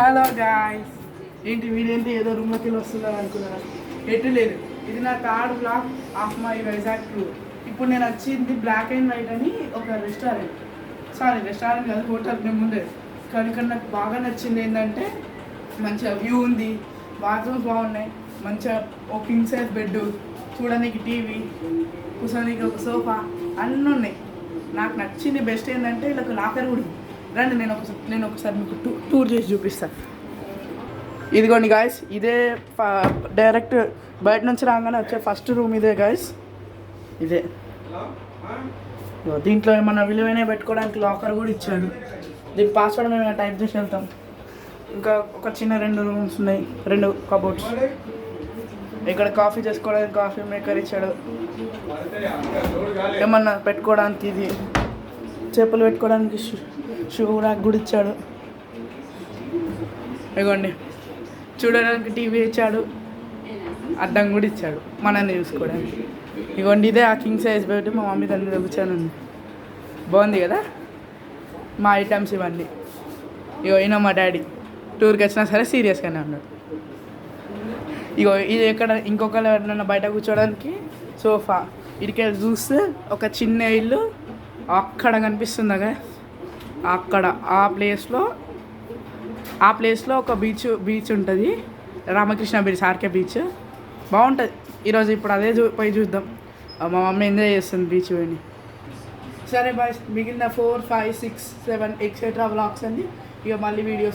Hello guys, ఏంటి వీడేంటి ఏదో రూమ్లోకి వెళ్ళి వస్తున్నారు అనుకున్నారా? ఎటు లేదు, ఇది నా third blog of my Vizag tour. ఇప్పుడు నేను వచ్చింది బ్లాక్ అండ్ వైట్ అని ఒక రెస్టారెంట్ కాదు, హోటల్ మేము ముందే. కానీ ఇక్కడ నాకు బాగా నచ్చింది ఏంటంటే మంచిగా వ్యూ ఉంది, బాత్రూమ్స్ బాగున్నాయి, మంచిగా ఒక కింగ్ సైజ్ బెడ్, చూడడానికి టీవీ, కూర్చోడానికి ఒక సోఫా, అన్నీ ఉన్నాయి. నాకు నచ్చింది బెస్ట్ ఏంటంటే ఇలా లాకర్ కూడా ఉంది. రండి నేను ఒకసారి మీకు టూర్ చేసి చూపిస్తాను. ఇదిగోండి గాయస్, ఇదే డైరెక్ట్ బయట నుంచి రాగానే వచ్చే ఫస్ట్ రూమ్ ఇదే గాయస్. ఇదే దీంట్లో ఏమన్నా విలువైన పెట్టుకోవడానికి లాకర్ కూడా ఇచ్చాడు. దీని పాస్వర్డ్ మేము టైప్ చేసి వెళ్తాం. ఇంకా ఒక చిన్న 2 రూమ్స్ ఉన్నాయి, 2 కబోర్డ్స్. ఇక్కడ కాఫీ చేసుకోవడానికి కాఫీ మేకర్ ఇచ్చాడు. ఏమన్నా పెట్టుకోవడానికి ఇది చెప్పులు పెట్టుకోవడానికి షూ ర్యాక్ కూడా ఇచ్చాడు. ఇదిగోండి చూడడానికి టీవీ ఇచ్చాడు, అద్దం కూడా ఇచ్చాడు మనల్ని చూసుకోవడానికి. ఇదిగోండి ఇదే ఆ కింగ్ సైజ్ బెడ్, మా మమ్మీ దాన్ని తెప్పించానండి. బాగుంది కదా మా ఐటమ్స్ ఇవన్నీ. ఇగో ఈయన మా డాడీ టూర్కి వచ్చినా సరే సీరియస్గానే ఉన్నాడు. ఇగో ఇది ఎక్కడ ఇంకొకరు ఎవరైనా బయట కూర్చోడానికి సోఫా. ఇడికెళ్ళి చూస్తే ఒక చిన్న ఇల్లు అక్కడ కనిపిస్తుందిగా, అక్కడ ఆ ప్లేస్లో ఒక బీచ్ ఉంటుంది, రామకృష్ణ బీచ్, ఆర్కే బీచ్ బాగుంటుంది. ఈరోజు ఇప్పుడు అదే పోయి చూద్దాం. మా మమ్మీ ఎంజాయ్ చేస్తుంది బీచ్ పోయి. సరే బాయ్, మిగిలిన 4, 5, 6, 7 ఎక్సెట్రా వ్లాగ్స్ అన్ని ఇక మళ్ళీ వీడియోస్లో